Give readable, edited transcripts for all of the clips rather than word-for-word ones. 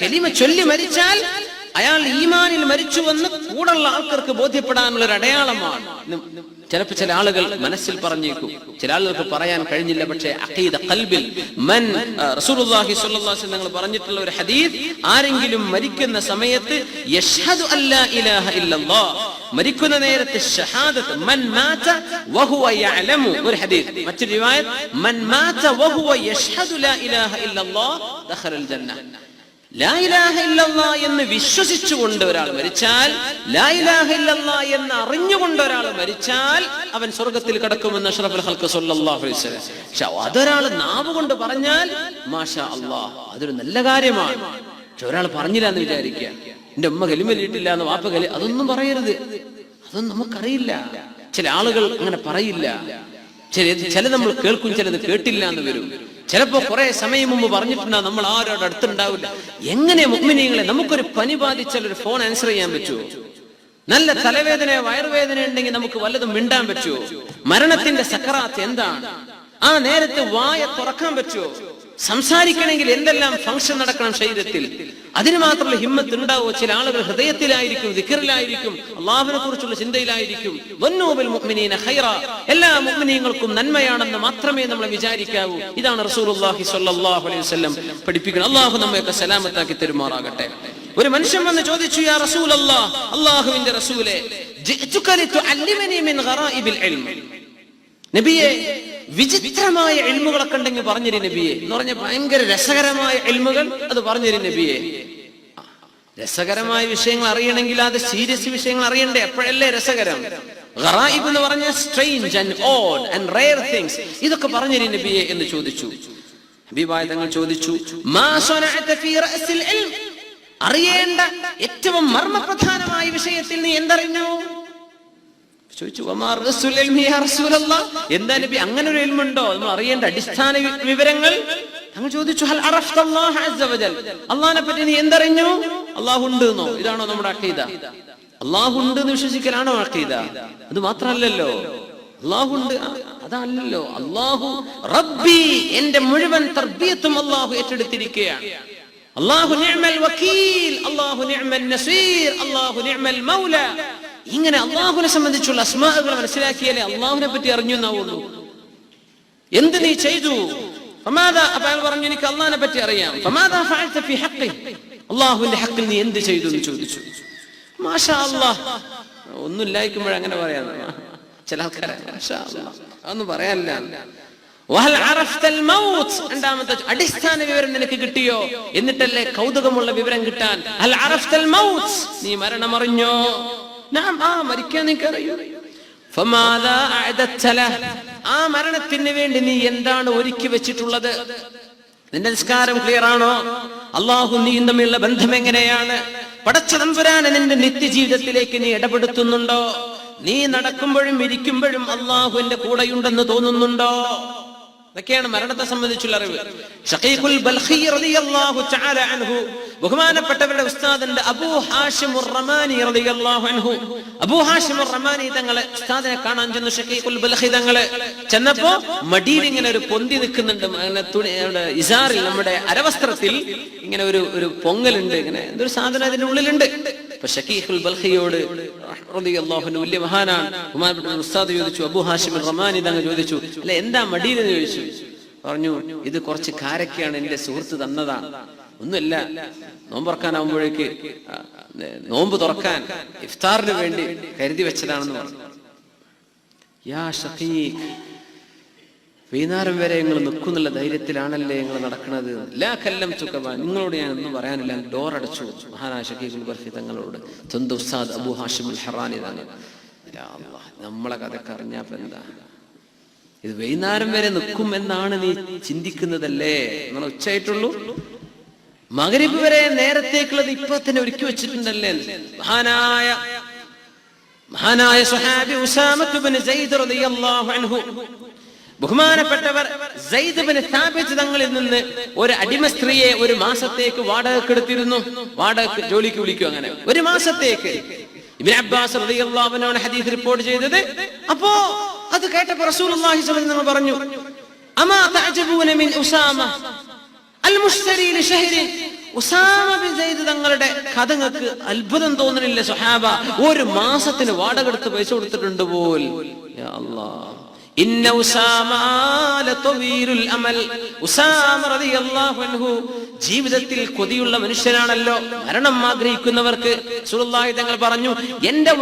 കലിമ ചൊല്ലി മരിച്ചാൽ അയാൾ ഈമാനിൽ മരിച്ചുവെന്ന് കൂടുള്ള ആൾക്കാർക്ക് ബോധ്യപ്പെടാനുള്ള ഒരു അടയാളമാണ്. ചിലപ്പോൾ ചില ആളുകൾ മനസ്സിൽ പറഞ്ഞേക്കും, ചില ആളുകൾക്ക് പറയാൻ കഴിഞ്ഞില്ല. പക്ഷേ അഖീദ ഖൽബിൽ റസൂലുള്ളാഹി സ്വല്ലല്ലാഹു അലൈഹി വസല്ലം പറഞ്ഞിട്ടുള്ള ഒരു ഹദീസ്, ആരെങ്കിലും മരിക്കുന്ന സമയത്ത് യശ്ഹദു അല്ലാ ഇലാഹ ഇല്ലല്ലാഹ്, മരിക്കുന്ന നേരത്തെ ഷഹാദത്ത്, മൻ മാത വഹുവ യഅലമു, ഒരു ഹദീസ്. മറ്റൊരു റിവായത്ത് മൻ മാത വഹുവ യശ്ഹദു ലാ ഇലാഹ ഇല്ലല്ലാഹ് ദഖലൽ ജന്ന. ലാ ഇലാഹ ഇല്ലല്ലാഹ് എന്ന് വിശ്വസിച്ചുകൊണ്ട് ഒരാൾ മരിച്ചാൽ, ലാ ഇലാഹ ഇല്ലല്ലാഹ് എന്ന് അറിഞ്ഞുകൊണ്ട് ഒരാൾ മരിച്ചാൽ അവൻ സ്വർഗ്ഗത്തിൽ കടക്കുമെന്ന് അഷ്റഫുൽ ഖൽഖ് സ്വല്ലല്ലാഹു അലൈഹി വസല്ലം. പക്ഷെ അതൊരാൾ നാവ് കൊണ്ട് പറഞ്ഞാൽ മാഷാ അല്ലാഹ് അതൊരു നല്ല കാര്യമാണ്. പക്ഷെ ഒരാൾ പറഞ്ഞില്ല എന്ന് വിചാരിക്കുക, എന്റെ ഉമ്മ കലിമ ചൊല്ലിയിട്ടില്ല എന്ന് വാപ്പ അതൊന്നും പറയരുത്. അതൊന്നും നമുക്കറിയില്ല. ചില ആളുകൾ അങ്ങനെ പറയില്ല. ചില നമ്മൾ കേൾക്കും, ചിലത് കേട്ടില്ല എന്ന് വരും. ചിലപ്പോ കുറെ സമയം മുമ്പ് പറഞ്ഞിട്ടുണ്ടാവും, നമ്മൾ ആരോട് അടുത്തുണ്ടാവില്ല. എങ്ങനെ മുഅ്മിനീങ്ങളെ, നമുക്കൊരു പനി ബാധിച്ചാൽ ഒരു ഫോൺ ആൻസർ ചെയ്യാൻ പറ്റുമോ? നല്ല തലവേദന വയറുവേദന ഉണ്ടെങ്കിൽ നമുക്ക് വല്ലതും മിണ്ടാൻ പറ്റുമോ? മരണത്തിന്റെ സക്കറാത്ത് എന്താണ്? ആ നേരത്തെ വായ തുറക്കാൻ പറ്റുമോ? സംസാരിക്കണമെങ്കിൽ എന്തെല്ലാം ഫംഗ്ഷൻ നടക്കണം ശരീരത്തിൽ, അതിന് മാത്രമുള്ള ഹിമ്മത്ത് ഉണ്ടാവോ? ചില ആളുകൾ ഹൃദയത്തിലായിരിക്കും, ദിക്റിലായിരിക്കും, അള്ളാഹുവിനെ കുറിച്ചുള്ള ചിന്തയിലായിരിക്കും. വന്നൂബിൽ മുഅ്മിനീന ഖൈറ, എല്ലാ മുഅ്മിനീങ്ങൾക്കും നന്മയാണെന്ന് മാത്രമേ നമ്മൾ വിചാരിക്കാവൂ. ഇതാണ് റസൂലുള്ളാഹി സ്വല്ലല്ലാഹു അലൈഹി വസല്ലം പഠിപ്പിക്കുന്നത്. അള്ളാഹു നമ്മയൊക്കെ സലാമത്താക്കി തരുമാറാകട്ടെ. ഒരു മനുഷ്യൻ വന്ന് ചോദിച്ചു, യാ റസൂലല്ലാഹ്, അള്ളാഹുവിന്റെ റസൂലേ, ജിഅ്തുക ലിതുഅല്ലിമനി മിൻ ഗറായിബിൽ ഇൽം, നബിയെ വിചിത്രമായ ഇൽമുകളൊക്കെ ഉണ്ടെങ്കിൽ പറഞ്ഞിരി നബിയെ എന്ന് പറഞ്ഞ ഭയങ്കര രസകരമായ ഇൽമുകൾ അത് പറഞ്ഞിരി നബിയെ. രസകരമായ വിഷയങ്ങൾ അറിയണമെങ്കിൽ അത് സീരിയസ് വിഷയങ്ങൾ അറിയണ്ടേ, അപ്പോഴല്ലേ രസകരം. ഗറായിബ് എന്ന് പറഞ്ഞ strange and odd and rare things, ഇതൊക്കെ പറഞ്ഞിരി നബിയെ എന്ന് ചോദിച്ചു. ഹബീബായ തങ്ങൾ ചോദിച്ചു, മാ സനഅത ഫീ റഅസിൽ ഇൽം, അറിയേണ്ട ഏറ്റവും മർമ്മപ്രധാനമായ വിഷയത്തിൽ നീ എന്തറിഞ്ഞു ചോദിച്ചു. എന്താ നബി അങ്ങനെ ഒരു ഇൽമുണ്ടോ, നമ്മൾ അറിയേണ്ട അടിസ്ഥാന വിവരങ്ങൾ? തങ്ങൾ ചോദിച്ചു, ഹൽ അറഫ്തല്ലാഹ അസ്സ വജൽ, അല്ലാഹുവിനെ പറ്റി നീ എന്തറിഞ്ഞു? അല്ലാഹു ഉണ്ട് എന്നോ? ഇതാണോ നമ്മുടെ അഖീദ? അല്ലാഹു ഉണ്ട് എന്ന് വിശ്വസിക്കലാണോ അഖീദ? അത് മാത്രമല്ലല്ലോ, അല്ലാഹു ഉണ്ട് അതല്ലല്ലോ. അല്ലാഹു റബ്ബി, എന്റെ മുഴുവൻ തർബിയത്തും അല്ലാഹു ഏറ്റെടുത്തിരിക്കുകയാണ്. അല്ലാഹു നിഅമൽ വകീൽ, അല്ലാഹു നിഅമൻ നസീർ, അല്ലാഹു നിഅമൽ മൗല. ഇങ്ങനെ അള്ളാഹുവിനെ സംബന്ധിച്ചുള്ള അസ്മാഅകൾ മനസ്സിലാക്കിയാലേ അള്ളാഹുവിനെ പറ്റി അറിഞ്ഞു എന്നാവുള്ളൂ. എന്ത് നീ ചെയ്തു? അപ്പൊ അയാൾ പറഞ്ഞു, എനിക്ക് അള്ളാഹിനെ പറ്റി അറിയാം. അള്ളാഹുവിന്റെ ഹക്കിൽ നീ എന്ത് ചെയ്തു എന്ന് ചോദിച്ചു. മാഷാ അല്ലാഹ്, ഒന്നും ഇല്ലായിരിക്കുമ്പോഴ അങ്ങനെ പറയാന്ന് ചില ആൾക്കാരെ, മാഷാ അല്ലാഹ് അതൊന്നും പറയാനില്ല. രണ്ടാമത്തെ അടിസ്ഥാന വിവരം നിനക്ക് കിട്ടിയോ? എന്നിട്ടല്ലേ കൗതുകമുള്ള വിവരം കിട്ടാൻ. നീ മരണം അറിഞ്ഞോ? മരിക്കാൻ നിനക്കറിയോ? ആ മരണത്തിന് വേണ്ടി നീ എന്താണ് ഒരുക്കി വെച്ചിട്ടുള്ളത്? നിന്റെ നിസ്കാരം ക്ലിയർ ആണോ? അള്ളാഹു നീയും തമ്മിലുള്ള ബന്ധം എങ്ങനെയാണ്? പടച്ച തമ്പുരാനെ നിന്റെ നിത്യജീവിതത്തിലേക്ക് നീ ഇടപെടുത്തുന്നുണ്ടോ? നീ നടക്കുമ്പോഴും ഇരിക്കുമ്പോഴും അള്ളാഹുവിന്റെ കൂടെയുണ്ടെന്ന് തോന്നുന്നുണ്ടോ? ഇതൊക്കെയാണ് മരണത്തെ സംബന്ധിച്ചുള്ള അറിവ്. ഷഖീഖുൽ ബൽഖി റളിയല്ലാഹു തആല അൻഹു, ബഹുമാനപ്പെട്ടവരുടെ ഉസ്താദുണ്ട് അബൂ ഹാഷിം റമാനി റളിയല്ലാഹു അൻഹു. അബൂ ഹാഷിം റമാനി തങ്ങളെ ഉസ്താദിനെ കാണാൻ ചെന്നു. ഷഖീഖുൽ ബൽഖി തങ്ങളെ ചെന്നപ്പോ മടിയിൽ ഇങ്ങനെ ഒരു പൊന്തി നിൽക്കുന്നുണ്ട്. അങ്ങനെ തുണി ഇസാറിൽ, നമ്മുടെ അരവസ്ത്രത്തിൽ ഇങ്ങനെ ഒരു പൊങ്ങലുണ്ട്. ഇങ്ങനെ എന്തൊരു സാധനം അതിന്റെ ഉള്ളിലുണ്ട്. അപ്പൊ ഷഖീഖുൽ ബൽഖിയോട് റളിയല്ലാഹു അൻഹു, വലിയ മഹാനാണ്, ബഹുമാനപ്പെട്ട ഉസ്താദ് ചോദിച്ചു, അബൂ ഹാഷിം റമാനി തങ്ങൾ ചോദിച്ചു, അല്ലെ എന്താ മടിയിൽ എന്ന് ചോദിച്ചു. പറഞ്ഞു, ഇത് കുറച്ച് കാരക്കയാണ്, എന്റെ സുഹൃത്ത് തന്നതാണ്, ഒന്നുമില്ല, നോമ്പ് തുറക്കാനാവുമ്പോഴേക്ക്, നോമ്പ് തുറക്കാൻ ഇഫ്താറിന് വേണ്ടി കരുതി വെച്ചതാണെന്ന് പറഞ്ഞു. യാ ഷഖീഖ്, വൈകുന്നേരം വരെ നിങ്ങൾ നിൽക്കുന്നുള്ള ധൈര്യത്തിലാണല്ലേ നിങ്ങൾ നടക്കുന്നത്? ലാ കല്ലം തുകബ, നിങ്ങളോട് ഞാൻ ഒന്നും പറയാനില്ല, ഡോർ അടച്ചു. മഹാനായ ഷഖീഖുൽ ബൽഖി തങ്ങളോട് സ്വന്തം ഉസ്താദ് അബൂ ഹാഷിം ഹറാനി തങ്ങൾ. നമ്മളെ കഥയൊക്കെ അറിഞ്ഞാൽ എന്താ, ഇത് വൈകുന്നേരം വരെ നിൽക്കും എന്നാണ് നീ ചിന്തിക്കുന്നതല്ലേ? നമ്മൾ ഉച്ചയായിട്ടുള്ളൂ, മഗ്രിബ് വരെ നേരത്തേക്കുള്ളത് ഇപ്പൊ തന്നെ ഒരുക്കി വെച്ചിട്ടുണ്ടല്ലേ? മഹാനായ സ്വഹാബി ഉസാമത്ത് ഇബ്നു സൈദ് റളിയല്ലാഹു അൻഹു, ബഹുമാനപ്പെട്ടവർ സയ്യിദ് ഇബ്നു സാബിത്ത് തങ്ങളിൽ നിന്ന് ഒരു അടിമ സ്ത്രീയെ ഒരു മാസത്തേക്ക് വാടകയ്ക്കെടുത്തിരുന്നു. വാടക ജോലിക്ക് വിളിക്കും. അങ്ങനെ ഒരു മാസത്തേക്ക് ഇബ്നു അബ്ബാസ് റളിയല്ലാഹു അൻഹു ഹദീസ് റിപ്പോർട്ട് ചെയ്തത്. അപ്പോ അത് കേട്ടപ്പോൾ റസൂലുള്ളാഹി സ്വല്ലല്ലാഹു അലൈഹി വസല്ലം പറഞ്ഞു, അമാ തഅജബൂന മിൻ ഉസാമ അൽ മുശ്തരി ലിശഹരി, ഉസാമ ബിൻ സെയ്ദ് തങ്ങളുടെ കഥങ്ങൾക്ക് അത്ഭുതം തോന്നണില്ല സ്വഹാബ? ഒരു മാസത്തിന് വാടക എടുത്ത് പൈസ കൊടുത്തിട്ടുണ്ട് പോൽ. യാ അല്ലാഹ്, ഇന്ന ഉസാമ ലതവീലുൽ അമൽ. ഉസാമ റളിയല്ലാഹു അൻഹു ജീവിതത്തിൽ കൊതിയുള്ള മനുഷ്യനാണല്ലോ, മരണം ആഗ്രഹിക്കുന്നവർക്ക് റസൂലുള്ളാഹി തങ്ങൾ പറഞ്ഞു, എന്റെ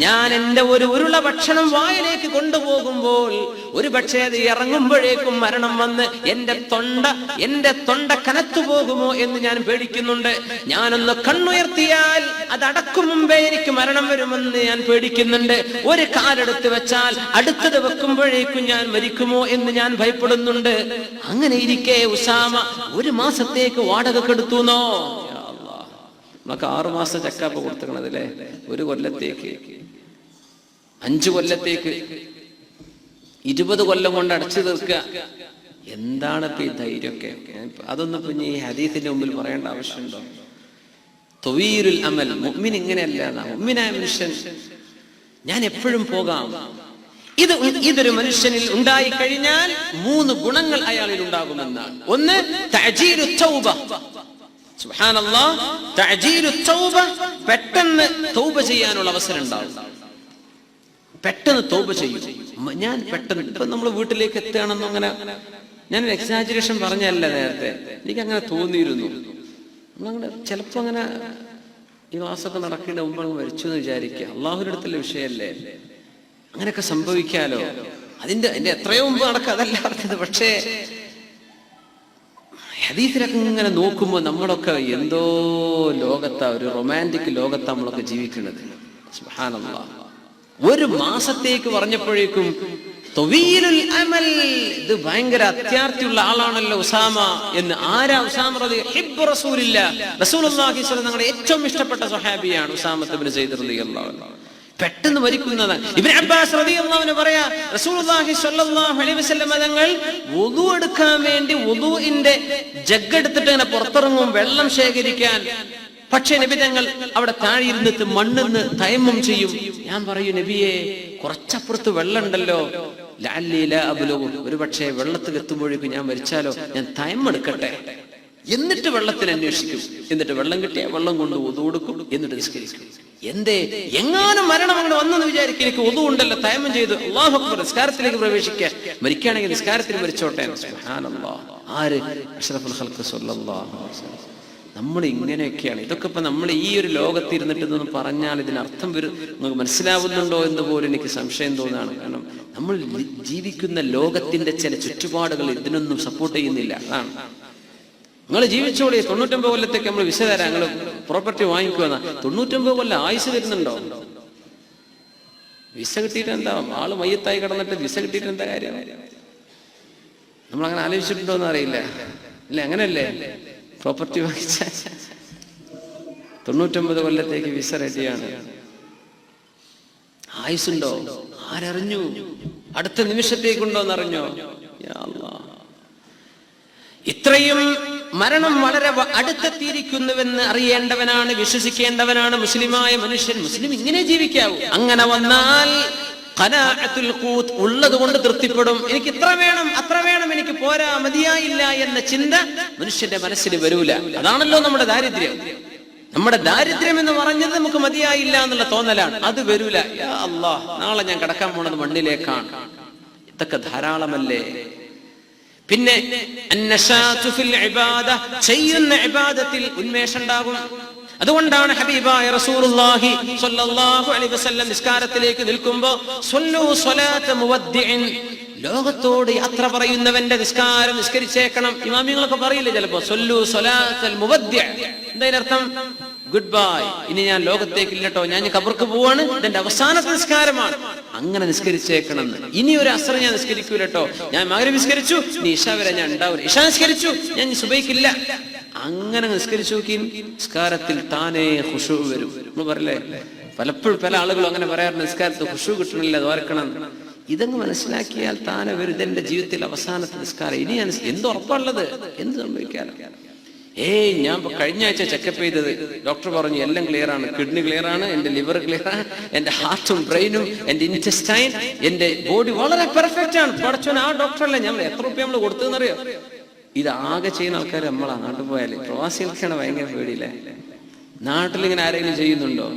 ഞാൻ എന്റെ ഒരു ഉരുള ഭക്ഷണം വായിലേക്ക് കൊണ്ടുപോകുമ്പോൾ ഒരു പക്ഷേ അത് ഇറങ്ങുമ്പോഴേക്കും മരണം വന്ന് എന്റെ തൊണ്ട കനത്തു പോകുമോ എന്ന് ഞാൻ പേടിക്കുന്നുണ്ട്. ഞാനൊന്ന് കണ്ണുയർത്തിയാൽ അത് അടക്കും മുമ്പേ എനിക്ക് മരണം വരുമെന്ന് ഞാൻ പേടിക്കുന്നുണ്ട്. ഒരു കാലെടുത്ത് വെച്ചാൽ അടുത്തത് വെക്കുമ്പോഴേക്കും ഞാൻ മരിക്കുമോ എന്ന് ഞാൻ ഭയപ്പെടുന്നുണ്ട്. അങ്ങനെ ഇരിക്കെ ഉസാമ ഒരു മാസത്തേക്ക് വാടക കെടുത്തുന്നോ? നമുക്ക് 6 മാസം ചക്കാപ്പ് കൊടുത്തിക്കണതല്ലേ, ഒരു കൊല്ലത്തേക്ക് 5 കൊല്ലത്തേക്ക് 20 കൊല്ലം കൊണ്ട് അടച്ചു തീർക്കുക. എന്താണ് ഇപ്പൊ ഈ ധൈര്യമൊക്കെ? അതൊന്നും പിന്നെ ഈ ഹദീസിന്റെ മുമ്പിൽ പറയേണ്ട ആവശ്യമുണ്ടോ? തവീലുൽ അമൽ. മുഅ്മിൻ ഇങ്ങനെയല്ല. മുഅ്മിനായ മനുഷ്യൻ ഞാൻ എപ്പോഴും പോകാം. ഇതൊരു മനുഷ്യനിൽ ഉണ്ടായി കഴിഞ്ഞാൽ 3 ഗുണങ്ങൾ അയാളിൽ ഉണ്ടാകുമെന്നാണ്. ഒന്ന്, തഅജീലു തൗബ. സുബ്ഹാനല്ലാഹ്, തഅജീലു തൗബ. പെട്ടെന്ന് തൗബ ചെയ്യാനുള്ള അവസരം ഉണ്ടാവും. പെട്ടെന്ന് തൗബ ചെയ്യും. ഞാൻ പെട്ടെന്ന് ഇപ്പൊ നമ്മൾ വീട്ടിലേക്ക് എത്തുകയാണെന്നും അങ്ങനെ ഞാൻ എക്സാജറേഷൻ പറഞ്ഞല്ല, നേരത്തെ എനിക്ക് അങ്ങനെ തോന്നിയിരുന്നു. നമ്മളങ്ങനെ ചിലപ്പോ അങ്ങനെ ഈ ക്ലാസ്സൊക്കെ നടക്കേണ്ട മുമ്പ് മരിച്ചു എന്ന് വിചാരിക്കുക. അള്ളാഹുവിന്റെ അടുത്തുള്ള വിഷയമല്ലേ, അങ്ങനെയൊക്കെ സംഭവിക്കാലോ. അതിന്റെ എത്രയോ മുമ്പ് നടക്കുക, അതല്ല പറഞ്ഞത്. പക്ഷേ ഹദീസിലൊക്കെ ഇങ്ങനെ നോക്കുമ്പോൾ നമ്മളൊക്കെ എന്തോ ലോകത്താ, ഒരു റൊമാൻറ്റിക് ലോകത്താ നമ്മളൊക്കെ ജീവിക്കുന്നത്. സുബ്ഹാനല്ലാഹ്. ഒരു മാസത്തേക്ക് പറഞ്ഞപ്പോഴേക്കും തവീലുൽ അമൽ, ഇത് ഭയങ്കര അത്യാർത്ഥിയുള്ള ആളാണല്ലോ ഉസാമ എന്ന്. ആരാ ഉസാമ? ഹിബ്ബു റസൂലില്ലാഹ്, റസൂലുള്ളാഹി സ്വല്ലല്ലാഹു അലൈഹി വസല്ലം ഏറ്റവും ഇഷ്ടപ്പെട്ട സ്വഹാബിയാണ് ഉസാമ ഇബ്നു സെയ്ദ് റളിയല്ലാഹു അൻഹു. പെട്ടെന്ന് മരിക്കുന്നതാണ്. ഇബ്നു അബ്ബാസ് റളിയല്ലാഹു അൻഹു പറയാ, റസൂലുള്ളാഹി സ്വല്ലല്ലാഹു അലൈഹി വസല്ലം തങ്ങൾ വുദു എടുക്കാൻ വേണ്ടി വുദുഇന്റെ ജഗ് എടുത്തിട്ട് ഇങ്ങനെ പുറത്തിറങ്ങും വെള്ളം ശേഖരിക്കാൻ. പക്ഷേ നബി തങ്ങൾ അവിടെ താഴെ ഇരുന്നിട്ട് മണ്ണിന്ന് തയമ്മം ചെയ്യും. ഞാൻ പറയൂ, നബിയെ കുറച്ചപ്പുറത്ത് വെള്ളം ഉണ്ടല്ലോ, ഒരു പക്ഷേ വെള്ളത്തിൽ എത്തുമ്പോഴേക്കും ഞാൻ മരിച്ചാലോ, ഞാൻ തയമ്മെടുക്കട്ടെ, എന്നിട്ട് വെള്ളത്തിൽ അന്വേഷിക്കും. എന്നിട്ട് വെള്ളം കിട്ടിയ വെള്ളം കൊണ്ട് ഒതു കൊടുക്കും, എന്നിട്ട് നിസ്കരിക്കും. എന്തേ, എങ്ങാനും മരണം അങ്ങനെ വന്നെന്ന് വിചാരിക്കും, എനിക്ക് ഒതു ഉണ്ടല്ലോ, തയമ്മം ചെയ്തു, അല്ലാഹു അക്ബർ, നിസ്കാരത്തിലേക്ക് പ്രവേശിക്കാൻ. മരിക്കുകയാണെങ്കിൽ നിസ്കാരത്തിൽ മരിച്ചോട്ടെ. സുബ്ഹാനല്ലാഹ്. ആര്? അഷ്റഫുൽ ഖൽഖ് സ്വല്ലല്ലാഹു അലൈഹി വസല്ലം. നമ്മൾ ഇങ്ങനെയൊക്കെയാണ്. ഇതൊക്കെ ഇപ്പൊ നമ്മൾ ഈ ഒരു ലോകത്തിരുന്നിട്ട് ഇതൊന്നും പറഞ്ഞാൽ ഇതിനർത്ഥം വരും നിങ്ങൾക്ക് മനസ്സിലാവുന്നുണ്ടോ എന്ന് പോലും എനിക്ക് സംശയം തോന്നുകയാണ്. കാരണം നമ്മൾ ജീവിക്കുന്ന ലോകത്തിന്റെ ചില ചുറ്റുപാടുകൾ ഇതിനൊന്നും സപ്പോർട്ട് ചെയ്യുന്നില്ല. അതാണ്. നിങ്ങൾ ജീവിച്ചോളി, 99 കൊല്ലത്തേക്ക് നമ്മൾ വിസ തരാം, നിങ്ങൾ പ്രോപ്പർട്ടി വാങ്ങിക്കുമെന്ന. 99 കൊല്ലം ആയുസ് വരുന്നുണ്ടോ? വിസ കിട്ടിയിട്ട് എന്താ? ആള് മയ്യത്തായി കിടന്നിട്ട് വിസ കിട്ടിയിട്ട് എന്താ കാര്യം? നമ്മളങ്ങനെ ആലോചിച്ചിട്ടുണ്ടോ എന്ന് അറിയില്ല. അല്ലേ, അങ്ങനെയല്ലേ? പ്രോപ്പർട്ടി വാങ്ങിച്ച 99 കൊല്ലത്തേക്ക് വിസ റെഡിയാണ്. ആയുസുണ്ടോ? ആരറിഞ്ഞു? അടുത്ത നിമിഷത്തേക്കുണ്ടോന്ന് അറിഞ്ഞോ? യാ അല്ലാഹ്. ഇത്രയും മരണം വളരെ അടുത്തെത്തിയിരിക്കുന്നുവെന്ന് അറിയേണ്ടവനാണ്, വിശ്വസിക്കേണ്ടവനാണ് മുസ്ലിമായ മനുഷ്യൻ. മുസ്ലിം ഇങ്ങനെ ജീവിക്കാവൂ. അങ്ങനെ വന്നാൽ ഖനാഅത്തുൽ ഖൂത്ത്, ഉള്ളത് കൊണ്ട് തൃപ്തിപ്പെടും. എനിക്ക് ഇത്ര വേണം, അത്ര വേണം, എനിക്ക് പോരാ, മതിയായില്ല എന്ന ചിന്ത മനുഷ്യന്റെ മനസ്സിൽ വരൂല. അതാണല്ലോ നമ്മുടെ ദാരിദ്ര്യം. നമ്മുടെ ദാരിദ്ര്യം എന്ന് പറഞ്ഞത് നമുക്ക് മതിയായില്ല എന്നുള്ള തോന്നലാണ്. അത് വരൂല. യാ അല്ലാഹ്, നാളെ ഞാൻ കടക്കാൻ പോണത് മണ്ണിലേക്കാണ്. ഇതൊക്കെ ധാരാളമല്ലേ. പിന്നെ അന്നശാതു ഫിൽ ഇബാദ, ചെയ്യുന്ന ഇബാദത്തിൽ ഉന്മേഷം ഉണ്ടാകും. അതുകൊണ്ടാണ് ഹബീബായ റസൂലുള്ളാഹി സ്വല്ലല്ലാഹു അലൈഹി വസല്ലം നിസ്കാരത്തിലേക്ക് നിൽക്കുമ്പോൾ സ്വല്ലു സ്വലാത മുവദ്ദിഇൻ, ലോകത്തോട് യാത്ര പറയുന്നവന്റെ നിസ്കാരം നിസ്കരിച്ചേക്കണം. ഇമാമിങ്ങളൊക്കെ പറയില്ലേ ചിലപ്പോ, സ്വല്ലു സ്വലാത്തൽ മുവദ്ദിഅ, എന്തായർത്ഥം? ഗുഡ് ബൈ, ഇനി ഞാൻ ലോകത്തേക്ക് ഇല്ലട്ടോ, ഞാൻ ഖബർക്ക് പോവാണ്, ഇതെന്റെ അവസാനത്തെ നിസ്കാരമാണ്, അങ്ങനെ നിസ്കരിച്ചേക്കണം. ഇനി ഒരു അസ്ർ ഞാൻ നിസ്കരിക്കൂലട്ടോ, ഞാൻ മഗ്രിബ് നിസ്കരിച്ചു, ഇനി ഇശാ വരെ ഞാൻ ഉണ്ടാവില്ല, ഇശാ നിസ്കരിച്ചു, ഞാൻ സുബഹിക്കില്ല. അങ്ങനെ നിസ്കരിച്ചു നോക്കി, നിസ്കാരത്തിൽ താനേ ഖുശൂ വരും. നമ്മൾ പറയില്ലേ, പലപ്പോഴും പല ആളുകളും അങ്ങനെ പറയാറുണ്ട്, നിസ്കാരത്തിൽ ഖുശൂ കിട്ടണില്ല, ദ്വാരക്കണം. ഇതങ്ങ് മനസ്സിലാക്കിയാൽ താനെ വരും, ഇതെന്റെ ജീവിതത്തിൽ അവസാനത്തെ നിസ്കാരം, ഇനി ഞാൻ എന്ത് ഉറപ്പുള്ളത്, എന്ത് സംഭവിക്കാനോ. ഞാൻ കഴിഞ്ഞ ആഴ്ച ചെക്കപ്പ് ചെയ്തത്, ഡോക്ടർ പറഞ്ഞു എല്ലാം ക്ലിയർ ആണ്, കിഡ്നി ക്ലിയർ ആണ്, എന്റെ ലിവർ ക്ലിയർ ആണ്, എന്റെ ഹാർട്ടും ബ്രെയിനും എന്റെ ഇന്റസ്റ്റൈൻ, എന്റെ ബോഡി വളരെ പെർഫെക്റ്റ് ആണ്. പഠിച്ചോൻ ആ ഡോക്ടറല്ല, നമ്മൾ എത്ര രൂപ നമ്മൾ കൊടുത്തതെന്നറിയോ? ഇതാകെ ചെയ്യുന്ന ആൾക്കാർ നമ്മളാ. നാട്ടിൽ പോയാല് പ്രവാസികൾക്കാണ് ഭയങ്കര പേടിയില്ലേ. നാട്ടിലിങ്ങനെ ആരെങ്കിലും ചെയ്യുന്നുണ്ടോ?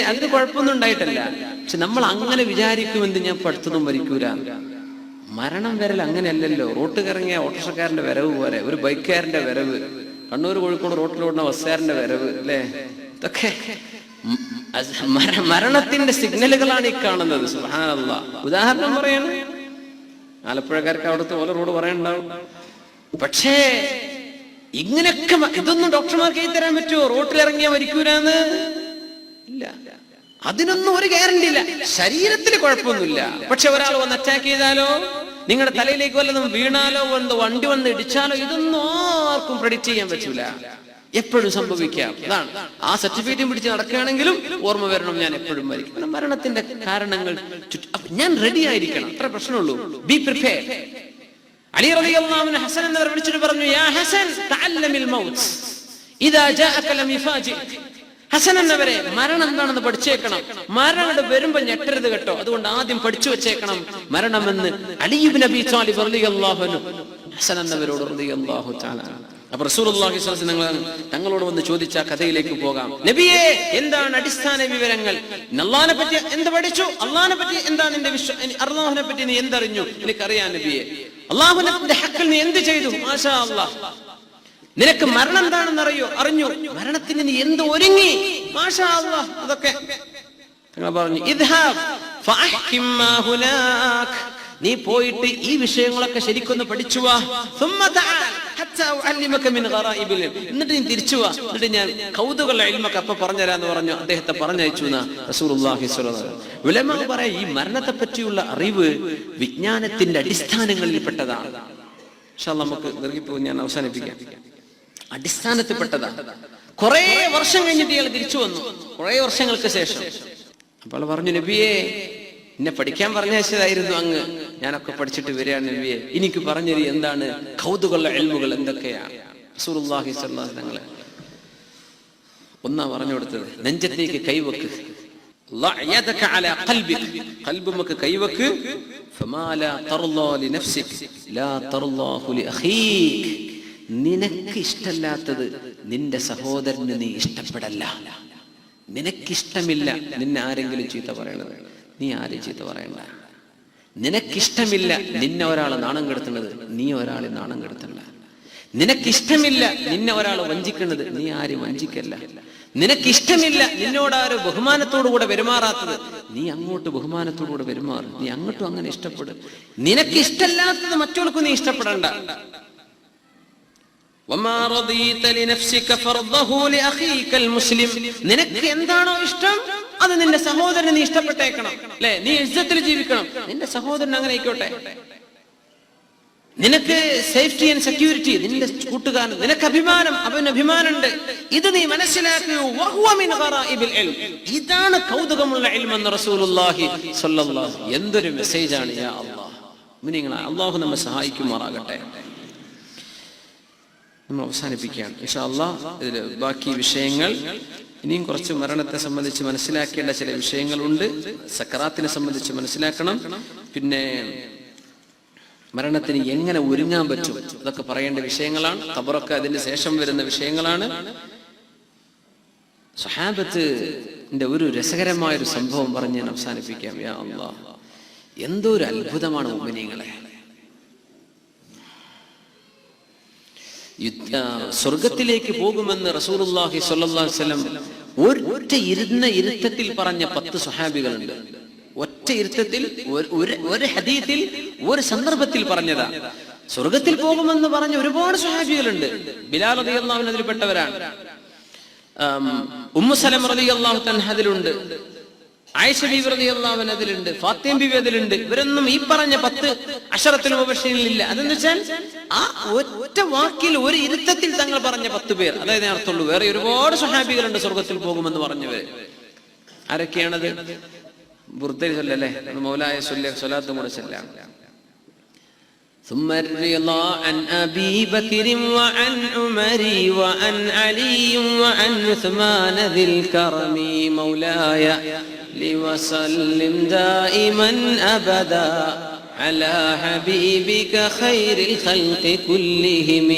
അതിന് കുഴപ്പമൊന്നും ഉണ്ടായിട്ടല്ല. പക്ഷെ നമ്മൾ അങ്ങനെ വിചാരിക്കുമെന്ന് ഞാൻ പഠിത്തതും മരിക്കൂല. മരണം വരൽ അങ്ങനെയല്ലല്ലോ. റോട്ട് കറങ്ങിയ ഓട്ടോറിക്ഷക്കാരന്റെ വരവ് പോലെ, ഒരു ബൈക്കുകാരന്റെ വരവ്, കണ്ണൂർ കോഴിക്കോട് റോട്ടിലോടുന്ന ബസ്സുകാരന്റെ വരവ് അല്ലേ, ഇതൊക്കെ മരണത്തിന്റെ സിഗ്നലുകളാണ് ഈ കാണുന്നത്. സുബ്ഹാനല്ലാഹ്. ഉദാഹരണം പറയാണ്, ആലപ്പുഴക്കാർക്ക് അവിടുത്തെ ഓരോ റോഡ് പറയാനുണ്ടാവും. പക്ഷേ ഇങ്ങനെയൊക്കെ ഇതൊന്നും ഡോക്ടർമാർക്ക് എഴുതി തരാൻ പറ്റുമോ? റോട്ടിലിറങ്ങിയാൽ മരിക്കൂലെന്ന് ഇല്ല. അതിനൊന്നും ഒരു ഗ്യാരണ്ടി ഇല്ല. ശരീരത്തിന് കുഴപ്പമൊന്നുമില്ല. പക്ഷെ ഒരാൾ വന്ന് അറ്റാക്ക് ചെയ്താലോ, നിങ്ങളുടെ തലയിലേക്ക് വല്ലതും വീണാലോ, വണ്ടി വന്ന് ഇടിച്ചാലോ, ഇതൊന്നും ആർക്കും പ്രെഡിക്റ്റ് ചെയ്യാൻ പറ്റൂല. എപ്പോഴും സംഭവിക്കാം. അതാണ് ആ സർട്ടിഫിക്കറ്റും പിടിച്ച് നടക്കുകയാണെങ്കിലും ഓർമ്മ വരണം, ഞാൻ എപ്പോഴും മരിക്കും. മരണത്തിന്റെ കാരണങ്ങൾ ഞാൻ റെഡി ആയിരിക്കണം, അത്ര പ്രശ്നമുള്ളൂ. Be prepared. അലി റളിയല്ലാഹു അൻഹു ഹസൻ എന്നവർ വിളിച്ചിട്ട് പറഞ്ഞു, യാ ഹസൻ തഅല്ലമിൽ മൗത്ത് ഇദാ ജാഅക ലം യഫാജിക്. ഹസൻ എന്നവരെ, മരണം എന്താണെന്ന് പഠിച്ചേക്കണം. മരണം വരുമ്പോ ഞെട്ടരുത് കേട്ടോ. അതുകൊണ്ട് ആദ്യം പഠിച്ചു വെച്ചേക്കണം മരണമെന്ന് അലി ഇബ്നു അബീ ത്വാലിബ് റളിയല്ലാഹു അൻഹു ഹസൻ എന്നവരോട് റളിയല്ലാഹു തആല. അപ്പൊ റസൂലുള്ളാഹി സ്വല്ലല്ലാഹു അലൈഹി വസല്ലം തങ്ങളോട് വന്ന് ചോദിച്ച കഥയിലേക്ക് പോകാം. നബിയേ, എന്താണ് അടിസ്ഥാന വിവരങ്ങൾ? അല്ലാഹുവിനെ പറ്റി എന്ത് പഠിച്ചു? അല്ലാഹുവിനെ പറ്റി എന്താ നിന്റെ അല്ലാഹുവിനെ പറ്റി നീ എന്തറിഞ്ഞു? എനിക്കറിയാം നബിയെ. അല്ലാഹുവിന്റെ ഹഖിൽ നീ എന്ത് ചെയ്തു? മാഷാ അല്ലാഹ്. നിനക്ക് മരണം എന്താണെന്ന് അറിഞ്ഞു. മരണത്തിന് നീ എന്ത് ഒരുങ്ങി? മാഷാ അല്ലാഹ്. അതൊക്കെ തങ്ങൾ പറഞ്ഞു, ഇദ്ഹാബ് ഫഅഹ്കിം മാ ഹുനാക്. നീ പോയിട്ട് ഈ വിഷയങ്ങളൊക്കെ ശരിക്കൊന്ന് പഠിച്ചു വാ. സുമ്മ തആൽ ഹത്താ ഉഅല്ലിമക മിൻ ഗറായിബിൽ ഇൽം. എന്നിട്ട് നീ തിരിച്ചു വാ, എന്നിട്ട് ഞാൻ കൗതുകമുള്ള ഇൽമൊക്കെ അപ്പൊ പറഞ്ഞുതരാന്ന് പറഞ്ഞു. അദ്ദേഹത്തെ പറഞ്ഞയച്ചു എന്നാ റസൂലുള്ളാഹി സ്വല്ലല്ലാഹു അലൈഹി വസല്ലം. ഉലമാ പറയും, ഈ മരണത്തെ പറ്റിയുള്ള അറിവ് വിജ്ഞാനത്തിന്റെ അടിസ്ഥാനങ്ങളിൽ പെട്ടതാണ്. ഇൻഷാ അല്ലാഹ് നമുക്ക് ദീർഘിപ്പിക്കാൻ ഞാൻ അവസാനിപ്പിക്കാം. അടിസ്ഥാനത്തിൽപ്പെട്ടതാണ്. കുറെ വർഷം കഴിഞ്ഞിട്ട് ഇയാൾ തിരിച്ചു വന്നു, കുറെ വർഷങ്ങൾക്ക് ശേഷം. അപ്പോൾ പറഞ്ഞു, നബിയെ, എന്നെ പഠിക്കാൻ പറഞ്ഞയച്ചതായിരുന്നു അങ്ങ്, ഞാനൊക്കെ പഠിച്ചിട്ട് വരികയാണ് നബിയെ. എനിക്ക് പറഞ്ഞത് എന്താണ് കൗതുകമുള്ള ഇൽമുകൾ എന്തൊക്കെയാണ്? റസൂലുള്ളാഹി സ്വല്ലല്ലാഹു അലൈഹി വസല്ലം ഒന്നാ പറഞ്ഞു കൊടുത്തത്, നെഞ്ചത്തേക്ക് കൈവെക്ക്, ഖൽബുമക്ക് കൈവെക്ക്. ഫമാ ലാ തർളാ ലിനഫ്സിക് ലാ തർളാഹു ലിഅഖീക്. നിനക്ക് ഇഷ്ടമില്ലാത്തത് നിന്റെ സഹോദരന് നീ ഇഷ്ടപ്പെടല്ല. നിനക്കിഷ്ടമില്ല നിന്നെ ആരെങ്കിലും ചീത്ത പറയണത്, നീ ആരെയും ചീത്ത പറയണ്ട. നിനക്കിഷ്ടമില്ല നിന്നെ ഒരാൾ നാണം കെടുത്തുന്നത്, നീ ഒരാളെ നാണം കെടുത്തണ്ട. നിനക്കിഷ്ടമില്ല നിന്നെ ഒരാൾ വഞ്ചിക്കുന്നത്, നീ ആരും വഞ്ചിക്കല്ല. നിനക്കിഷ്ടമില്ല നിന്നോടാര് ബഹുമാനത്തോടുകൂടെ പെരുമാറാത്തത്, നീ അങ്ങോട്ട് ബഹുമാനത്തോടുകൂടെ പെരുമാറും. നീ അങ്ങോട്ടും അങ്ങനെ ഇഷ്ടപ്പെടും. നിനക്കിഷ്ടമില്ലാത്തത് മറ്റൊരാൾക്കും നീ ഇഷ്ടപ്പെടണ്ട. നിനക്ക് എന്താണോ ഇഷ്ടം അത് നിന്റെ സഹോദരന് നീ ഇഷ്ടപ്പെട്ടേക്കണം, അല്ലെ? നീ ഇസ്സത്തിൽ ജീവിക്കണം, നിന്റെ സഹോദരൻ അങ്ങനെ ആയിക്കോട്ടെ. നിനക്ക് സേഫ്റ്റി ആൻഡ് സെക്യൂരിറ്റി, നിന്റെ കൂട്ടുകാരൻ. നിനക്ക് അഭിമാനം, അവന് അഭിമാനമുണ്ട്. ഇത് നീ മനസ്സിലാക്കൂ. ഇതാണ് കൗതുകമുള്ള ഇൽമ് എന്ന് റസൂലുള്ളാഹി സ്വല്ലല്ലാഹു അലൈഹി വസല്ലം. എന്തൊരു മെസ്സേജാണ്! യാ അല്ലാഹ്, മുഅ്മിനീങ്ങളെ, അല്ലാഹു നമ്മെ സഹായിക്കുമാറാകട്ടെ. നമ്മൾ അവസാനിപ്പിക്കുകയാണ് ഇൻഷാ അല്ലാഹ്. ഇതിൽ ബാക്കി വിഷയങ്ങൾ ഇനിയും കുറച്ച് മരണത്തെ സംബന്ധിച്ച് മനസ്സിലാക്കേണ്ട ചില വിഷയങ്ങളുണ്ട്. സക്കറാത്തിനെ സംബന്ധിച്ച് മനസ്സിലാക്കണം. പിന്നെ മരണത്തിന് എങ്ങനെ ഒരുങ്ങാൻ പറ്റും, അതൊക്കെ പറയേണ്ട വിഷയങ്ങളാണ്. ഖബറൊക്കെ അതിന് ശേഷം വരുന്ന വിഷയങ്ങളാണ്. സ്വഹാബത്തിന്റെ ഒരു രസകരമായൊരു സംഭവം പറഞ്ഞ് ഞാൻ അവസാനിപ്പിക്കാം. യാ അല്ലാഹ്, എന്തോ ഒരു അത്ഭുതമാണ് മുഅ്മിനീങ്ങളെ. സ്വർഗത്തിലേക്ക് പോകുമെന്ന് റസൂലുള്ളാഹി സ്വല്ലല്ലാഹു അലൈഹി വസല്ലം ഒറ്റ ഇരുത്തത്തിൽ പറഞ്ഞ 10 സ്വഹാബികളുണ്ട്. ഒറ്റ ഇരുത്തത്തിൽ, ഒരു ഹദീസിൽ, ഒരു സന്ദർഭത്തിൽ പറഞ്ഞതാ. സ്വർഗത്തിൽ പോകുമെന്ന് പറഞ്ഞ ഒരുപാട് സ്വഹാബികളുണ്ട്. ബിലാൽ റളിയല്ലാഹു അൻഹു അതിൽപ്പെട്ടവരാണ്. ഉമ്മു സലമ റളിയല്ലാഹു അൻഹ അതിലുണ്ട്. ആയിഷ ബീവി റളിയല്ലാഹു അൻഹ അതിലുണ്ട്. ഫാത്തിമ ബീവി അതിലുണ്ട്. ഇവരൊന്നും ഈ പറഞ്ഞ 10 അശറത്തുൽ മുബശ്ശിരീനിലില്ല. അതെന്ന് വെച്ചാൽ ആ ഒറ്റ വാക്കിൽ, ഒരു ഇരുത്തത്തിൽ തങ്ങൾ പറഞ്ഞ 10 പേർ, അതായത് അർത്ഥമുള്ളൂ. വേറെ ഒരുപാട് സ്വഹാബികളുണ്ട് സ്വർഗത്തിൽ പോകുമെന്ന് പറഞ്ഞവര്. ആരൊക്കെയാണത്? ബുർദയിൽ ചൊല്ലല്ലേ, മൗലായ സ്വലാത്തും കൂടെ ചൊല്ലാം. ثم الرضا عن أبي بكر وعن عمر وعن علي وعن عثمان ذي الكرم مولاي لوسلم دائما أبدا على حبيبك خير الخلق كلهم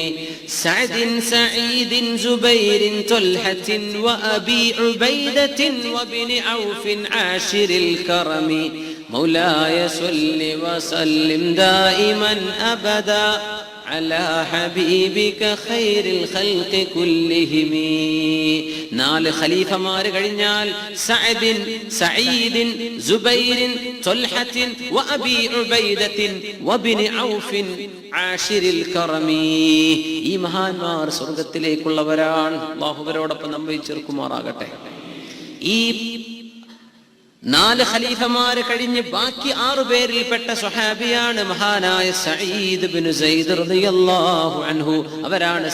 سعد سعيد زبير طلحة وأبي عبيدة وابن عوف عاشر الكرم مولاي صل وسلم دائما أبدا على حبيبك خير الخلق كلهم. 4 ഖലീഫമാർ കഴിഞ്ഞാൽ സഅദ്, സഈദ്, സുബൈർ, ത്വൽഹ വഅബി ഉബൈദ വബ്നി ഔഫ് ആശിരിൽ കറമി. ഈ മഹാന്മാർ സ്വർഗ്ഗത്തിലേക്കുള്ളവരാണ്. അല്ലാഹു അവരോടൊപ്പം നമ്മെ ചേർക്കുമാറാകട്ടെ. ഈ 4 ഖലീഫമാര് കഴിഞ്ഞ് ബാക്കി 6 പേരിൽപ്പെട്ട സ്വഹാബിയാണ് മഹാനായ സഈദ് ഇബ്നു സൈദ് റളിയല്ലാഹു അൻഹു. അവരാണ്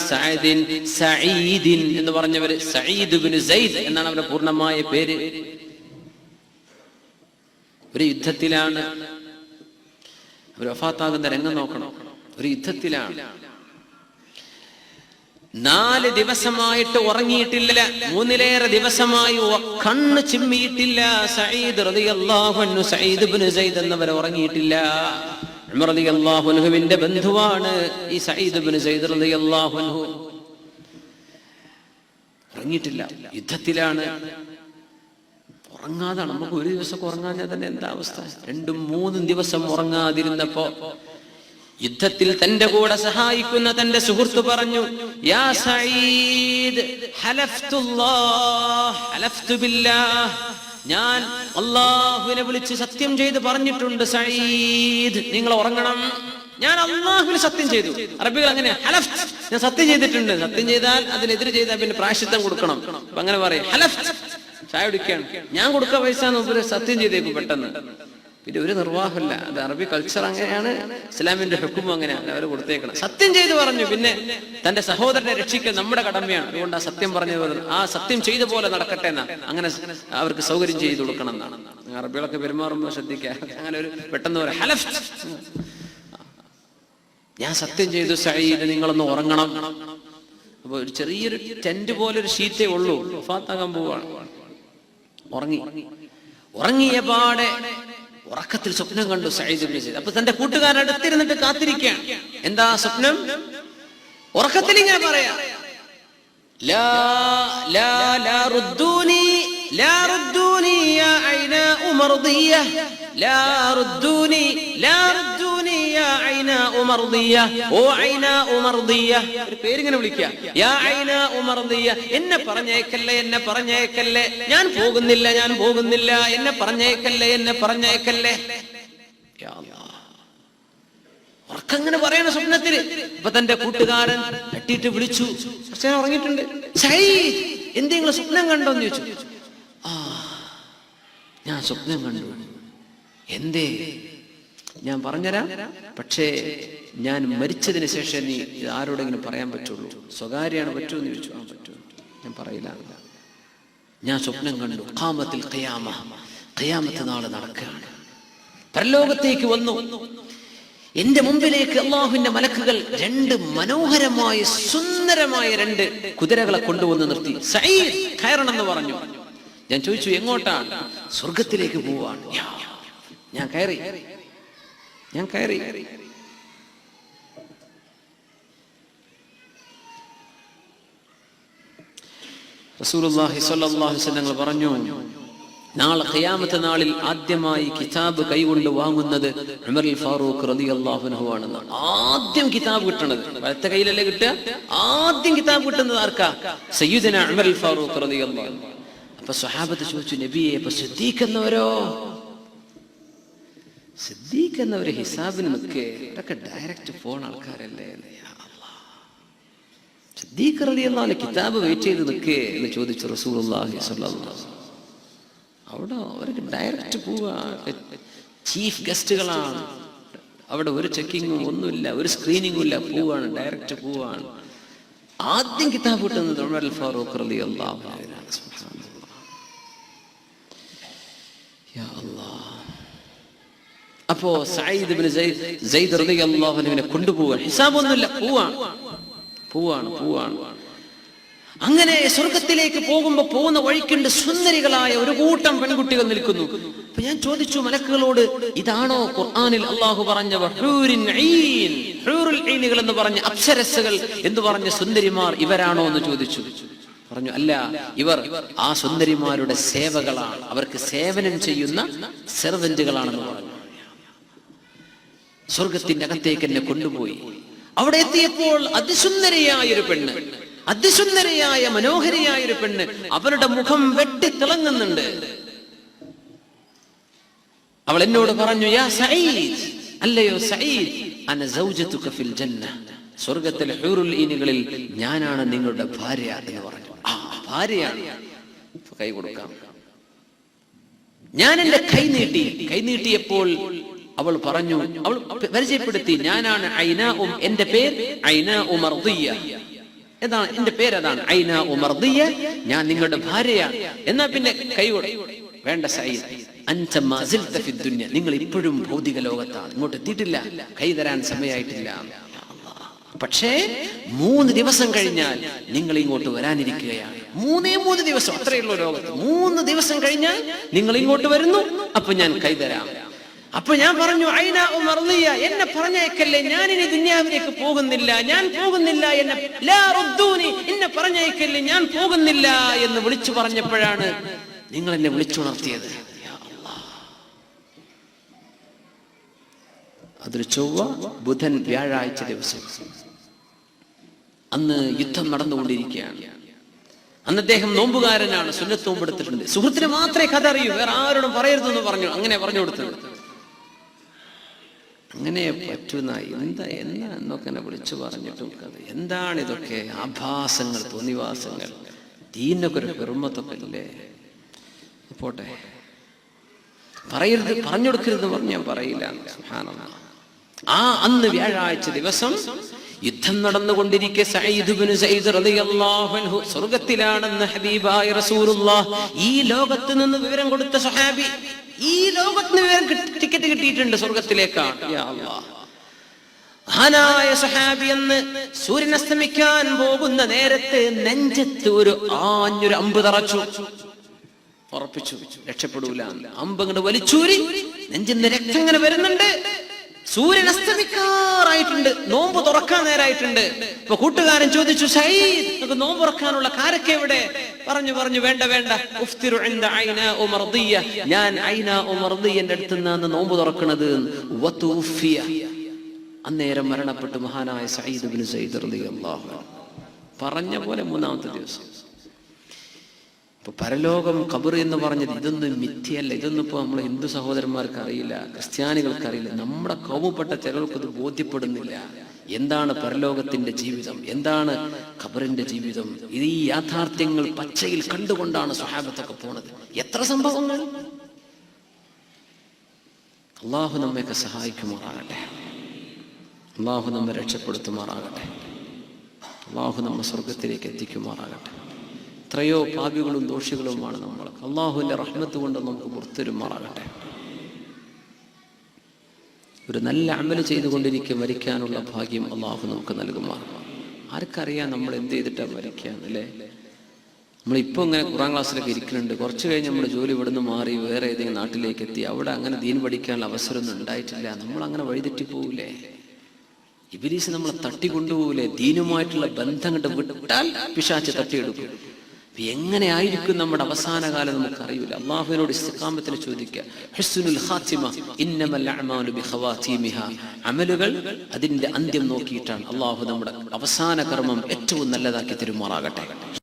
സഈദിൻ എന്ന് പറഞ്ഞവര്. സഈദ് ഇബ്നു സൈദ് എന്നാണ് അവരുടെ പൂർണ്ണമായ പേര്. ഒരു യുദ്ധത്തിലാണ് അവർ വഫാത്താകുന്ന രംഗം നോക്കണം. ഒരു യുദ്ധത്തിലാണ് 4 ദിവസമായിട്ട് ഉറങ്ങിയിട്ടില്ല. 3ലേറെ ദിവസമായി കണ്ണ് ചിമ്മിയിട്ടില്ല സഈദ് റളിയല്ലാഹു അൻഹു. സഈദ് ഇബ്നു സൈദ് എന്നവർ ഉറങ്ങിയിട്ടില്ല. ഉമർ റളിയല്ലാഹു അൻഹുവിന്റെ ബന്ധുവാണ് ഈ സഈദ് ഇബ്നു സൈദ് റളിയല്ലാഹു അൻഹു. ഉറങ്ങിയിട്ടില്ല, യുദ്ധത്തിലാണ്. ഉറങ്ങാതാണ്. നമുക്ക് ഒരു ദിവസം ഉറങ്ങാഞ്ഞാൽ തന്നെ എന്താ അവസ്ഥ? 2-3 ദിവസം ഉറങ്ങാതിരുന്നപ്പോ യുദ്ധത്തിൽ തന്റെ കൂടെ സഹായിക്കുന്ന തന്റെ സുഹൃത്ത് പറഞ്ഞു, യാ സഈദ് ഹലഫ്തു ബില്ലാഹ്, ഞാൻ അല്ലാഹുവിനെ വിളിച്ച് സത്യം ചെയ്ത് പറഞ്ഞിട്ടുണ്ട് സഈദ്, നിങ്ങൾ ഉറങ്ങണം. ഞാൻ അല്ലാഹുവിനെ സത്യം ചെയ്തു. അറബികൾ അങ്ങനെ ഹലഫ്, ഞാൻ സത്യം ചെയ്തിട്ടുണ്ട്. സത്യം ചെയ്താൽ അതിനെതിരെ ചെയ്താൽ പിന്നെ പ്രായശ്ചിത്തം കൊടുക്കണം. അപ്പൊ അങ്ങനെ പറയും ഹലഫ്. ചായ കുടിക്കാണ്, ഞാൻ കൊടുക്കാൻ പൈസ സത്യം ചെയ്തേക്കും പെട്ടെന്ന്. പിന്നെ ഒരു നിർവാഹമില്ല. അത് അറബി കൾച്ചർ അങ്ങനെയാണ്, ഇസ്ലാമിന്റെ ഹുക്കുമും അങ്ങനെയാണ്. അവർ കൊടുത്തേക്കണം. സത്യം ചെയ്തു പറഞ്ഞു. പിന്നെ തന്റെ സഹോദരനെ രക്ഷിക്കൽ നമ്മുടെ കടമയാണ്. അതുകൊണ്ട് ആ സത്യം പറഞ്ഞത് ആ സത്യം ചെയ്ത പോലെ നടക്കട്ടെ എന്നാ, അങ്ങനെ അവർക്ക് സൗകര്യം ചെയ്തു കൊടുക്കണം എന്നാണ്. അറബികളൊക്കെ പെരുമാറുമ്പോൾ ശ്രദ്ധിക്കുക. അങ്ങനെ ഒരു പെട്ടെന്ന് പറയാം ഹലഫ്, ഞാൻ സത്യം ചെയ്തു സഈദ്, നിങ്ങളൊന്ന് ഉറങ്ങണം. അപ്പൊ ഒരു ചെറിയൊരു ടെന്റ് പോലെ ഒരു ഷീറ്റേ ഉള്ളൂ. വഫാത്താകാൻ പോവാണ്. ഉറങ്ങിയ പാടെ ഉറക്കത്തിൽ സ്വപ്നം കണ്ടു സഈദ് ഇബ്നു സൈദ്. അപ്പൊ തന്റെ കൂട്ടുകാരൻ അടുത്തിരുന്നിട്ട് കാത്തിരിക്കുകയാണ്. എന്താ സ്വപ്നം? ഉറക്കത്തിൽ ഇങ്ങനെ പറയാ, ലാ ലാ ലാ റുദ്ദൂനി ലാ റുദ്ദൂനി യാ ഐനാ ഉമർദിയ ലാ റുദ്ദൂനി ലാ റുദ്ദൂനി യാ ഐനാ ഉമർദിയ, ഓ ഐനാ ഉമർദിയ. ഒരു പേരിങ്ങനെ വിളിക്കുക, യാ ഐനാ ഉമർദിയ, എന്നെ പറഞ്ഞേക്കല്ലേ, എന്നെ പറഞ്ഞേക്കല്ലേ, ഞാൻ പോകുന്നില്ല, ഞാൻ പോകുന്നില്ല, എന്നെ പറഞ്ഞേക്കല്ലേ, എന്നെ പറഞ്ഞേക്കല്ലേ. യാ അല്ലാഹ്, ഉറക്കങ്ങനെ പറയണ സ്വപ്നത്തില്. അപ്പൊ തന്റെ കൂട്ടുകാരൻ തട്ടിയിട്ട് വിളിച്ചു, കുറച്ചു ഉറങ്ങിയിട്ടുണ്ട്. സഈദ്, എന്തെങ്കിലും സ്വപ്നം കണ്ടോന്ന് ചോദിച്ചു. ആ, ഞാൻ സ്വപ്നം കണ്ടു. എന്തേ? ഞാൻ പറഞ്ഞുതരാം, പക്ഷേ ഞാൻ മരിച്ചതിന് ശേഷം നീ ഇത് ആരോടെങ്കിലും പറയാൻ പറ്റുള്ളൂ. സ്വകാര്യാണ്, പറ്റുമെന്ന് ചോദിച്ചു. ആ പറ്റൂ, ഞാൻ പറയില്ല. ഞാൻ സ്വപ്നം കണ്ടു, ഖാമത്തിൽ ഖിയാമ, ഖിയാമത്ത് നാളെ നടക്കുകയാണ്. പരലോകത്തേക്ക് വന്നു. എന്റെ മുമ്പിലേക്ക് അല്ലാഹുവിന്റെ മലക്കുകൾ 2 മനോഹരമായ സുന്ദരമായ 2 കുതിരകളെ കൊണ്ടുവന്ന് നിർത്തി. സഈദ് കയറണം എന്ന് പറഞ്ഞു. ഞാൻ ചോദിച്ചു, എങ്ങോട്ടാണ്? സ്വർഗത്തിലേക്ക് പോവാണ്. ഞാൻ കയറി. റസൂലുള്ളാഹി സ്വല്ലല്ലാഹു അലൈഹി വസല്ലം പറഞ്ഞു, നാളെ ഖിയാമത്ത് നാളിൽ ആദ്യമായി കിതാബ് കൈകൊണ്ട് വാങ്ങുന്നത് ഉമർ ഫാറൂഖ് റളിയല്ലാഹു അൻഹു ആണെന്ന്. ആദ്യം കിതാബ് കിട്ടുന്നത് വലത്തെ കയ്യിലല്ലേ കിട്ടുക? ആദ്യം കിതാബ് കിട്ടുന്നത് ആർക്കാ? സയ്യിദുനാ ഉമർ ഫാറൂഖ് റളിയല്ലാഹു അൻഹു. അപ്പൊ സ്വഹാബത്ത് ചോദിച്ചു, നബിയെ, അപ്പൊ സിദ്ദീഖ് എന്നവരോ? സിദ്ദീഖ് എന്നവര് ഹിസാബിന് നിൽക്കേ, ഇതൊക്കെ ഡയറക്റ്റ് ഫോൺ ആൾക്കാരല്ലേ? സിദ്ദീഖ് റളിയല്ലാഹു അൻഹു കിതാബ് വെയിറ്റ് ചെയ്ത് നിൽക്കേ എന്ന് ചോദിച്ചു റസൂലുള്ളാഹി സ്വല്ലല്ലാഹു അലൈഹി വസല്ലം. അവിടെ അവർക്ക് ഡയറക്റ്റ് പോവാ, ചീഫ് ഗസ്റ്റുകളാണ്. അവിടെ ഒരു ചെക്കിങ്ങും ഒന്നുമില്ല, ഒരു സ്ക്രീനിങ്ങും ഇല്ല, പോവാണ്, ഡയറക്റ്റ് പോവാണ്. ആദ്യം കിതാബ് കിട്ടുന്നത് ഉമർ ഫാറൂഖ് റളിയല്ലാഹു അൻഹു. യാ അല്ലാഹ്. അപ്പോ സഈദ് ഇബ്നു സൈദ് റളിയല്ലാഹു അൻഹുവിനെ കൊണ്ടുപോവാൻ, ഹിസാബൊന്നുമില്ല, പോവാണ്. അങ്ങനെ സ്വർഗത്തിലേക്ക് പോകുന്ന വഴിക്കുണ്ട് സുന്ദരികളായ ഒരു കൂട്ടം പെൺകുട്ടികൾ നിൽക്കുന്നു. അപ്പൊ ഞാൻ ചോദിച്ചു മലക്കുകളോട്, ഇതാണോ ഖുർആനിൽ അള്ളാഹു പറഞ്ഞ ഹൂറുൽ ഐനുകൾ എന്ന് പറഞ്ഞ അപ്സരസ്സുകൾ എന്ന് പറഞ്ഞ സുന്ദരിമാർ ഇവരാണോ എന്ന് ചോദിച്ചു. പറഞ്ഞു, അല്ല, ഇവർ ആ സുന്ദരിമാരുടെ സേവകളാണ്, അവർക്ക് സേവനം ചെയ്യുന്ന സെർവന്റുകളാണെന്ന് പറഞ്ഞു. സ്വർഗത്തിന്റെ അകത്തേക്ക് എന്നെ കൊണ്ടുപോയി. അവിടെ എത്തിയപ്പോൾ അതിസുന്ദരിയായൊരു പെണ്ണ്, അതിസുന്ദരിയായ മനോഹരിയായ ഒരു പെണ്ണ്, അവരുടെ മുഖം വെട്ടി തിളങ്ങുന്നുണ്ട്. അവൾ എന്നോട് പറഞ്ഞു, യാ സഈദ്, അല്ലയോ സഈദ്, അന സൗജതുക ഫിൽ ജന്ന, സ്വർഗത്തിലെ ഹൂറുൽ ഈനുകളിൽ ഞാനാണ് നിങ്ങളുടെ ഭാര്യ എന്ന് പറഞ്ഞു. ആ ഭാര്യയാണ്, കൈ കൊടുക്കാം. ഞാൻ എന്റെ കൈ നീട്ടിയപ്പോൾ അവൾ പറഞ്ഞു, അവൾ പരിചയപ്പെടുത്തി, ഞാനാണ് ഐനാ, എന്റെ പേര് ഐനാ മർദിയ, എന്താണ് എന്റെ പേര്, അതാണ് ഐനാ മർദിയ, ഞാൻ നിങ്ങളുടെ ഭാര്യയാണ്. എന്നാ പിന്നെ കൈ വേണ്ട സഈദ്, അൻത മാ സിൽത ഫി ദുനിയ, നിങ്ങൾ ഇപ്പോഴും ഭൗതിക ലോകത്താണ്, ഇങ്ങോട്ട് എത്തിയിട്ടില്ല, കൈ തരാൻ സമയമായിട്ടില്ല. പക്ഷേ 3 ദിവസം കഴിഞ്ഞാൽ നിങ്ങൾ ഇങ്ങോട്ട് വരാനിരിക്കുകയാണ്. 3 ദിവസം, അത്രയുള്ള ലോകത്ത് 3 ദിവസം കഴിഞ്ഞാൽ നിങ്ങൾ ഇങ്ങോട്ട് വരുന്നു, അപ്പൊ ഞാൻ കൈ തരാം. അപ്പൊ ഞാൻ പറഞ്ഞു, ഐനാ മർദിയ, എന്നെ പറഞ്ഞയക്കല്ലേ, ഞാൻ ഇനി ദുനിയാവിലേക്ക് പോകുന്നില്ല, ഞാൻ പോകുന്നില്ല, എന്നെ ലാ റുദ്ദൂനി, എന്നെ പറഞ്ഞയക്കല്ലേ, ഞാൻ പോകുന്നില്ല എന്ന് വിളിച്ചു പറഞ്ഞപ്പോഴാണ് നിങ്ങൾ എന്നെ വിളിച്ചുണർത്തിയത്. അതൊരു ചൊവ്വ, ബുധൻ, വ്യാഴാഴ്ച ദിവസം. അന്ന് യുദ്ധം നടന്നുകൊണ്ടിരിക്കുകയാണ്. അന്ന് അദ്ദേഹം നോമ്പുകാരനാണ്, സുന്നത്ത് നോമ്പെടുത്തിട്ടുണ്ട്. സുഹൃത്തിന് മാത്രമേ കഥ അറിയൂ, വേറെ ആരോടും പറയരുതെന്ന് പറഞ്ഞു. അങ്ങനെ പറഞ്ഞു കൊടുത്തത്. അങ്ങനെ പറ്റുന്ന എന്താ എന്നൊക്കെ എന്നെ വിളിച്ചു പറഞ്ഞിട്ടും കഥ എന്താണ് ഇതൊക്കെ? ആഭാസങ്ങൾ, തോന്നിവാസങ്ങൾ, ദീനൊക്കെ ഒരു ഹിർമത്തൊക്കെ ഇല്ലേ? പോട്ടെ, പറയരുത്, പറഞ്ഞു കൊടുക്കരുതെന്ന് പറഞ്ഞ് ഞാൻ പറയില്ല. സുബ്ഹാനല്ലാഹ്. ആ അന്ന് വ്യാഴാഴ്ച ദിവസം യുദ്ധം നടന്നുകൊണ്ടിരിക്കെ സഈദ് ഇബ്നു സഈദ് റളിയല്ലാഹു അൻഹു സ്വർഗ്ഗത്തിലാണെന്ന് ഹബീബായ റസൂലുള്ളാഹ് ഈ ലോകത്ത് നിന്ന് വിവരം കൊടുത്ത സ്വഹാബി, ഈ ലോകത്ത് നിന്ന് ടിക്കറ്റ് കിട്ടിയിട്ടുണ്ട് സ്വർഗ്ഗത്തിലേക്കാണ്. യാ അല്ലാഹ്. മഹാനായ സ്വഹാബി എന്ന് സൂര്യൻ അസ്തമിക്കാൻ പോകുന്ന നേരത്തെ നെഞ്ചത്ത് ഒരു അമ്പ് തറച്ചു. ഉറപ്പിച്ചു രക്ഷപ്പെടൂല. അമ്പ് ഇങ്ങോട്ട് വലിച്ചൂരി, നെഞ്ചിന്ന് രക്തം ഇങ്ങനെ വരുന്നുണ്ട്. സൂര്യൻ അസ്തമിക്കാറായിട്ടുണ്ട്, നോമ്പ് തുറക്കാൻ നേരായിട്ടുണ്ട്. ഇപ്പൊ കൂട്ടുകാരൻ ചോദിച്ചു, സഈദ്, നമുക്ക് നോമ്പ് തുറക്കാനുള്ള കാരക്ക എവിടെ? പറഞ്ഞു വേണ്ട, ഉഫ്തിറു ഇൻദ ഐനാ മർദിയ, ഞാൻ ഐനാ മർദിയന്റെ അടുത്ത് നിന്നാണ് നോമ്പ് തുറക്കുന്നത്. വതുഫിയ, അന്നേരം മരണപ്പെട്ടു മഹാനായ സഈദ് ഇബ്നു സഈദ് റളിയല്ലാഹു അൻഹു. പറഞ്ഞ പോലെ 3ാമത്തെ ദിവസം. ഇപ്പൊ പരലോകം, ഖബർ എന്ന് പറഞ്ഞത് ഇതൊന്നും മിഥ്യയല്ല. ഇതൊന്നും ഇപ്പൊ നമ്മളെ ഹിന്ദു സഹോദരന്മാർക്ക് അറിയില്ല, ക്രിസ്ത്യാനികൾക്ക് അറിയില്ല, നമ്മുടെ കൗമുപ്പെട്ട ചിലർക്ക് ഇത് ബോധ്യപ്പെടുന്നില്ല. എന്താണ് പരലോകത്തിന്റെ ജീവിതം, എന്താണ് ഖബറിന്റെ ജീവിതം? ഈ യാഥാർത്ഥ്യങ്ങൾ പച്ചയിൽ കണ്ടുകൊണ്ടാണ് സ്വഹാബത്തൊക്കെ പോണത്. എത്ര സംഭവങ്ങൾ! അള്ളാഹു നമ്മയൊക്കെ സഹായിക്കുമാറാകട്ടെ, അള്ളാഹു നമ്മെ രക്ഷപ്പെടുത്തുമാറാകട്ടെ, അള്ളാഹു നമ്മെ സ്വർഗത്തിലേക്ക് എത്തിക്കുമാറാകട്ടെ. എത്രയോ പാപികളും ദോഷികളുമാണ് നമ്മൾ. അള്ളാഹുവിന്റെ റഹ്മത്ത് കൊണ്ട് നമുക്ക് പുറത്തുവരുമാറാകട്ടെ. ഒരു നല്ല അമല് ചെയ്തുകൊണ്ടിരിക്കുക മരിക്കാനുള്ള ഭാഗ്യം അള്ളാഹു നമുക്ക് നൽകുമാറാണ്. ആർക്കറിയാം നമ്മൾ എന്ത് ചെയ്തിട്ടാണ് മരിക്കാന്ന്, അല്ലേ? നമ്മളിപ്പോൾ ഇങ്ങനെ ഖുർആൻ ക്ലാസ്സിലൊക്കെ ഇരിക്കുന്നുണ്ട്, കുറച്ച് കഴിഞ്ഞ് നമ്മുടെ ജോലി ഇവിടുന്ന് മാറി വേറെ ഏതെങ്കിലും നാട്ടിലേക്ക് എത്തി, അവിടെ അങ്ങനെ ദീൻ പഠിക്കാനുള്ള അവസരമൊന്നും ഉണ്ടായിട്ടില്ല. നമ്മൾ അങ്ങനെ വഴിതെറ്റി പോകൂലേ? ഇബ്ലീസ് നമ്മളെ തട്ടിക്കൊണ്ടുപോകൂലേ? ദീനുമായിട്ടുള്ള ബന്ധം കണ്ട് വിട്ടാൽ പിശാച് തട്ടിയെടുക്കും. എങ്ങനെ ആയിരിക്കും നമ്മുടെ അവസാന കാലം നമുക്കറിയില്ല. അള്ളാഹുവിനോട് ഇസ്തിഖാമത്തിന് ചോദിക്കുക. ഹുസ്നുൽ ഖാത്തിമ ഇന്നമൽ അഅ്മാലു ബിഖവാതീമിഹാ, അമലുകൾ അതിന്റെ അന്ത്യം നോക്കിയിട്ടാണ്. അള്ളാഹു നമ്മുടെ അവസാന കർമ്മം ഏറ്റവും നല്ലതാക്കി തരുമാറാകട്ടെ.